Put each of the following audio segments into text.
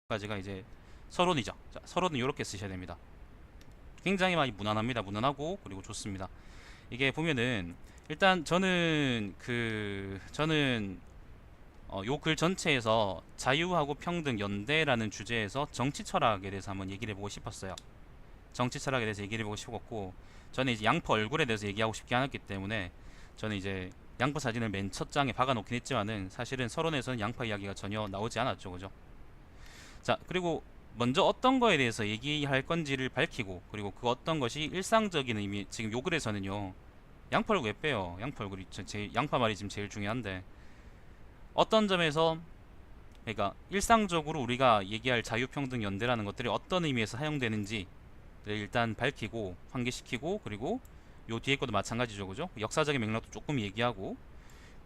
가지가 이제 서론이죠. 자, 서론은 이렇게 쓰셔야 됩니다. 굉장히 많이 무난합니다. 무난하고 그리고 좋습니다. 이게 보면은 일단 저는 요 글 전체에서 자유하고 평등 연대라는 주제에서 정치 철학에 대해서 한번 얘기를 해보고 싶었어요. 정치 철학에 대해서 얘기를 해보고 싶었고, 저는 이제 양파 얼굴에 대해서 얘기하고 싶지 않았기 때문에 저는 이제 양파 사진을 맨 첫 장에 박아놓긴 했지만은 사실은 서론에서는 양파 이야기가 전혀 나오지 않았죠, 그죠? 자, 그리고 먼저 어떤 거에 대해서 얘기할 건지를 밝히고, 그리고 그 어떤 것이 일상적인 의미, 지금 요 글에서는요, 양파 얼굴 왜 빼요? 양파 얼굴이 양파 말이 지금 제일 중요한데, 어떤 점에서, 그러니까 일상적으로 우리가 얘기할 자유평등 연대라는 것들이 어떤 의미에서 사용되는지를 일단 밝히고 환기시키고, 그리고 요 뒤에 것도 마찬가지죠, 그죠? 역사적인 맥락도 조금 얘기하고,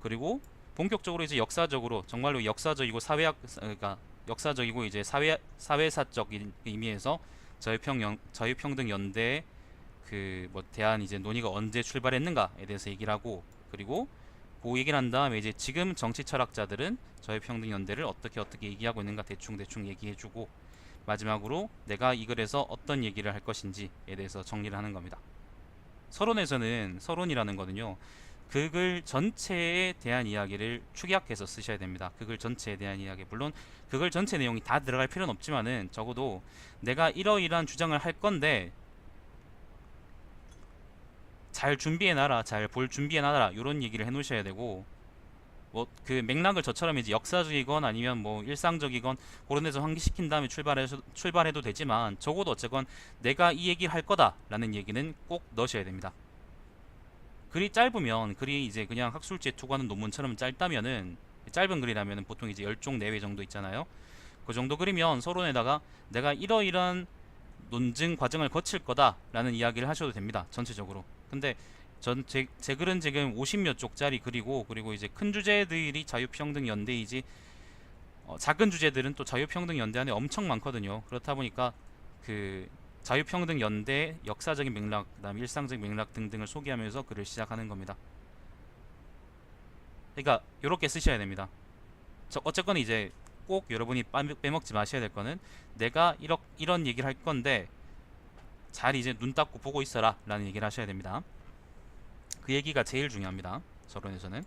그리고 본격적으로 이제 역사적으로 정말로 역사적이고 그러니까 역사적이고 이제 사회사적인 의미에서 자유평등 연대 그 뭐 대한 이제 논의가 언제 출발했는가에 대해서 얘기를 하고, 그리고 그 얘기를 한 다음에 이제 지금 정치 철학자들은 자유평등 연대를 어떻게 얘기하고 있는가 대충 얘기해주고, 마지막으로 내가 이 글에서 어떤 얘기를 할 것인지에 대해서 정리를 하는 겁니다. 서론이라는 거는요, 그 글 전체에 대한 이야기를 축약해서 쓰셔야 됩니다. 그 글 전체에 대한 이야기. 물론 그 글 전체 내용이 다 들어갈 필요는 없지만은 적어도 내가 이러이러한 주장을 할 건데 잘 준비해놔라, 잘 볼 준비해놔라, 이런 얘기를 해놓으셔야 되고, 뭐 그 맥락을 저처럼 이제 역사적이건 아니면 뭐 일상적이건 그런 데서 환기시킨 다음에 출발해도 되지만, 적어도 어쨌건 내가 이 얘기를 할 거다라는 얘기는 꼭 넣으셔야 됩니다. 글이 짧으면, 글이 이제 그냥 학술지에 투구하는 논문처럼 짧다면은, 짧은 글이라면은 보통 이제 10쪽 내외 정도 있잖아요. 그 정도 글이면 서론에다가 내가 이러이러한 논증 과정을 거칠 거다라는 이야기를 하셔도 됩니다. 전체적으로. 근데 제 글은 지금 50몇 쪽짜리 글이고, 그리고 이제 큰 주제들이 자유평등 연대이지, 작은 주제들은 또 자유평등 연대 안에 엄청 많거든요. 그렇다 보니까 그 자유평등 연대 역사적인 맥락, 그다음 일상적인 맥락 등등을 소개하면서 글을 시작하는 겁니다. 그러니까 이렇게 쓰셔야 됩니다. 어쨌건 이제 꼭 여러분이 빼먹지 마셔야 될 거는, 내가 이런 얘기를 할 건데 잘 이제 눈 닦고 보고 있어라 라는 얘기를 하셔야 됩니다. 그 얘기가 제일 중요합니다, 서론에서는.